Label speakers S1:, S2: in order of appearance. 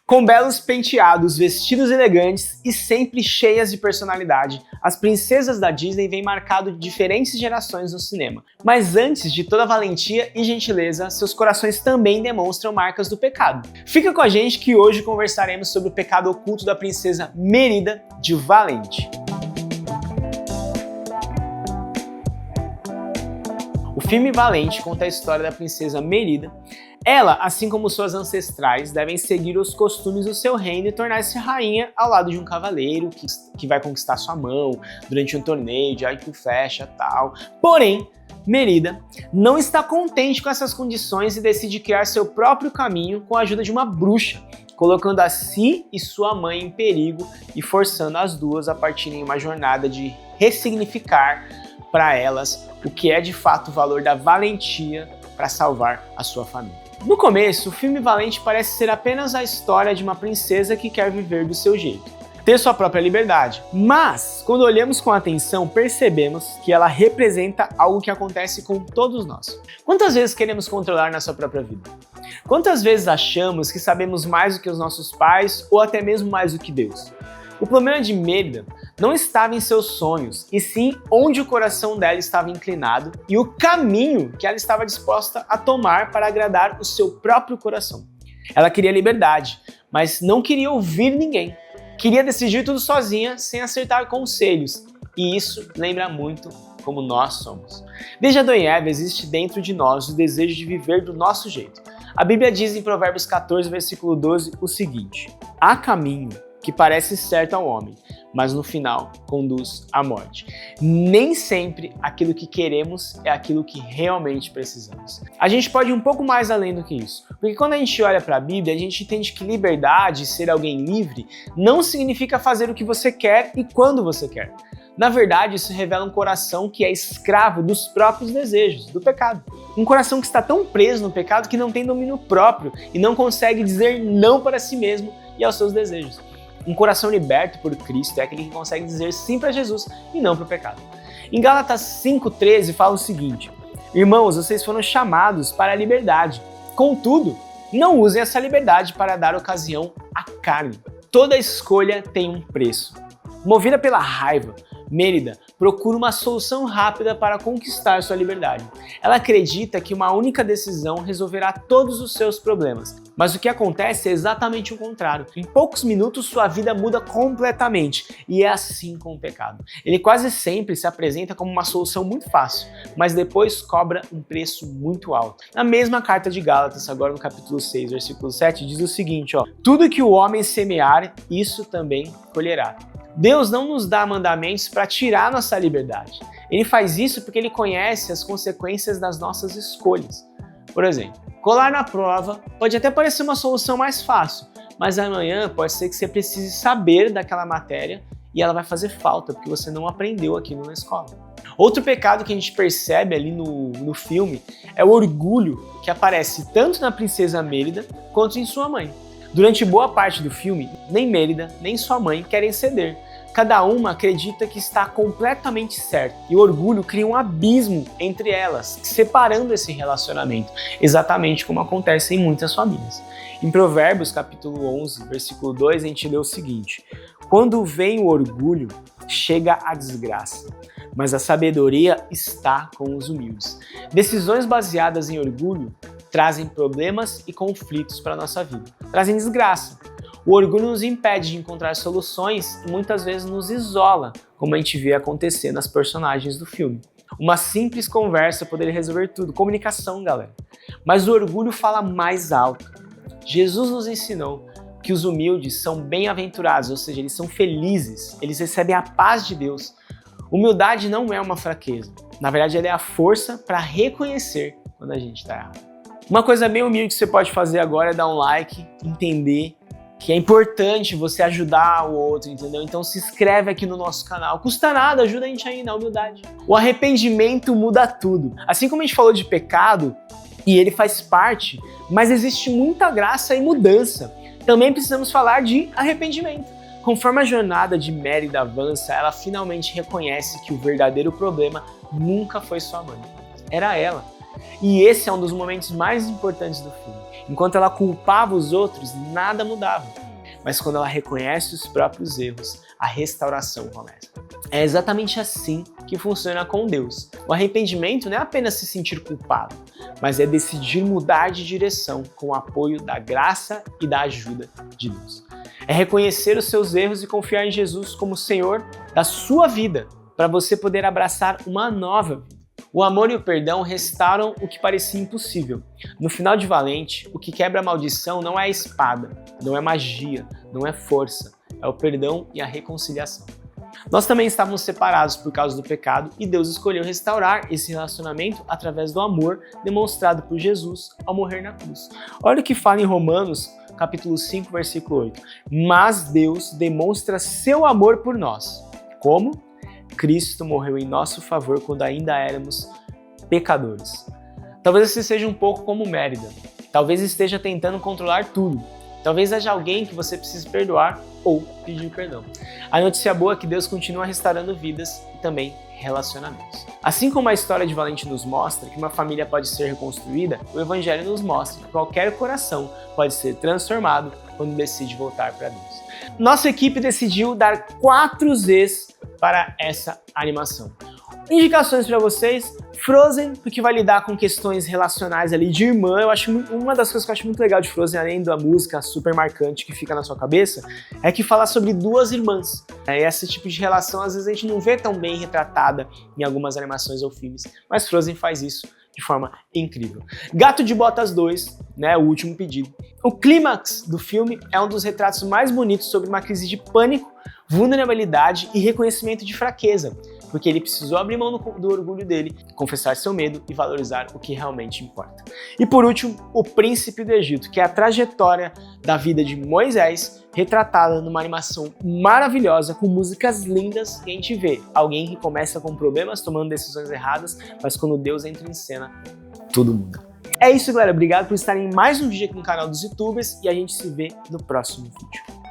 S1: Com belos penteados, vestidos elegantes e sempre cheias de personalidade, as princesas da Disney vêm marcado de diferentes gerações no cinema. Mas antes de toda valentia e gentileza, seus corações também demonstram marcas do pecado. Fica com a gente que hoje conversaremos sobre o pecado oculto da princesa Mérida de Valente. O filme Valente conta a história da princesa Mérida. Ela, assim como suas ancestrais, devem seguir os costumes do seu reino e tornar-se rainha ao lado de um cavaleiro que vai conquistar sua mão durante um torneio de arco e flecha e tal. Porém, Mérida não está contente com essas condições e decide criar seu próprio caminho com a ajuda de uma bruxa, colocando a si e sua mãe em perigo e forçando as duas a partirem em uma jornada de ressignificar para elas o que é de fato o valor da valentia para salvar a sua família. No começo, o filme Valente parece ser apenas a história de uma princesa que quer viver do seu jeito, ter sua própria liberdade. Mas, quando olhamos com atenção, percebemos que ela representa algo que acontece com todos nós. Quantas vezes queremos controlar nossa própria vida? Quantas vezes achamos que sabemos mais do que os nossos pais ou até mesmo mais do que Deus? O problema de Mérida não estava em seus sonhos, e sim onde o coração dela estava inclinado e o caminho que ela estava disposta a tomar para agradar o seu próprio coração. Ela queria liberdade, mas não queria ouvir ninguém. Queria decidir tudo sozinha, sem acertar conselhos, e isso lembra muito como nós somos. Desde Adão e Eva existe dentro de nós o desejo de viver do nosso jeito. A Bíblia diz em Provérbios 14, versículo 12, o seguinte: há caminho que parece certo ao homem, mas no final conduz à morte. Nem sempre aquilo que queremos é aquilo que realmente precisamos. A gente pode ir um pouco mais além do que isso, porque quando a gente olha para a Bíblia, a gente entende que liberdade, ser alguém livre, não significa fazer o que você quer e quando você quer. Na verdade, isso revela um coração que é escravo dos próprios desejos, do pecado. Um coração que está tão preso no pecado que não tem domínio próprio e não consegue dizer não para si mesmo e aos seus desejos. Um coração liberto por Cristo é aquele que consegue dizer sim para Jesus e não para o pecado. Em Gálatas 5,13 fala o seguinte: irmãos, vocês foram chamados para a liberdade. Contudo, não usem essa liberdade para dar ocasião à carne. Toda escolha tem um preço. Movida pela raiva, Mérida procura uma solução rápida para conquistar sua liberdade. Ela acredita que uma única decisão resolverá todos os seus problemas. Mas o que acontece é exatamente o contrário. Em poucos minutos sua vida muda completamente. E é assim com o pecado. Ele quase sempre se apresenta como uma solução muito fácil, mas depois cobra um preço muito alto. Na mesma carta de Gálatas, agora no capítulo 6, versículo 7, diz o seguinte: tudo que o homem semear, isso também colherá. Deus não nos dá mandamentos para tirar nossa liberdade. Ele faz isso porque ele conhece as consequências das nossas escolhas. Por exemplo, colar na prova pode até parecer uma solução mais fácil, mas amanhã pode ser que você precise saber daquela matéria e ela vai fazer falta porque você não aprendeu aquilo na escola. Outro pecado que a gente percebe ali no filme é o orgulho que aparece tanto na princesa Mérida quanto em sua mãe. Durante boa parte do filme, nem Mérida nem sua mãe querem ceder. Cada uma acredita que está completamente certo e o orgulho cria um abismo entre elas, separando esse relacionamento, exatamente como acontece em muitas famílias. Em Provérbios capítulo 11, versículo 2, a gente lê o seguinte: quando vem o orgulho, chega a desgraça, mas a sabedoria está com os humildes. Decisões baseadas em orgulho trazem problemas e conflitos para a nossa vida, trazem desgraça. O orgulho nos impede de encontrar soluções e muitas vezes nos isola, como a gente vê acontecer nas personagens do filme. Uma simples conversa poderia resolver tudo, comunicação, galera. Mas o orgulho fala mais alto. Jesus nos ensinou que os humildes são bem-aventurados, ou seja, eles são felizes, eles recebem a paz de Deus. Humildade não é uma fraqueza, na verdade ela é a força para reconhecer quando a gente está errado. Uma coisa bem humilde que você pode fazer agora é dar um like, entender que é importante você ajudar o outro, entendeu? Então se inscreve aqui no nosso canal, custa nada, ajuda a gente aí na humildade. O arrependimento muda tudo. Assim como a gente falou de pecado, e ele faz parte, mas existe muita graça e mudança. Também precisamos falar de arrependimento. Conforme a jornada de Mérida avança, ela finalmente reconhece que o verdadeiro problema nunca foi sua mãe. Era ela. E esse é um dos momentos mais importantes do filme. Enquanto ela culpava os outros, nada mudava. Mas quando ela reconhece os próprios erros, a restauração começa. É exatamente assim que funciona com Deus. O arrependimento não é apenas se sentir culpado, mas é decidir mudar de direção com o apoio da graça e da ajuda de Deus. É reconhecer os seus erros e confiar em Jesus como Senhor da sua vida, para você poder abraçar uma nova vida. O amor e o perdão restauram o que parecia impossível. No final de Valente, o que quebra a maldição não é a espada, não é magia, não é força, é o perdão e a reconciliação. Nós também estávamos separados por causa do pecado e Deus escolheu restaurar esse relacionamento através do amor demonstrado por Jesus ao morrer na cruz. Olha o que fala em Romanos, capítulo 5, versículo 8. Mas Deus demonstra seu amor por nós. Como? Cristo morreu em nosso favor quando ainda éramos pecadores. Talvez você seja um pouco como Mérida. Talvez esteja tentando controlar tudo. Talvez haja alguém que você precise perdoar ou pedir perdão. A notícia boa é que Deus continua restaurando vidas e também relacionamentos. Assim como a história de Valente nos mostra que uma família pode ser reconstruída, o Evangelho nos mostra que qualquer coração pode ser transformado quando decide voltar para Deus. Nossa equipe decidiu dar 4 Zs para essa animação. Indicações para vocês: Frozen, porque vai lidar com questões relacionais ali de irmã. Eu acho uma das coisas que eu acho muito legal de Frozen, além da música super marcante que fica na sua cabeça, é que fala sobre 2 irmãs. E esse tipo de relação às vezes a gente não vê tão bem retratada em algumas animações ou filmes, mas Frozen faz isso de forma incrível. Gato de Botas 2, o último pedido. O clímax do filme é um dos retratos mais bonitos sobre uma crise de pânico, vulnerabilidade e reconhecimento de fraqueza, porque ele precisou abrir mão do orgulho dele, confessar seu medo e valorizar o que realmente importa. E por último, O Príncipe do Egito, que é a trajetória da vida de Moisés, retratada numa animação maravilhosa, com músicas lindas, que a gente vê alguém que começa com problemas, tomando decisões erradas, mas quando Deus entra em cena, tudo muda. É isso, galera. Obrigado por estarem em mais um vídeo aqui no canal dos YouTubers e a gente se vê no próximo vídeo.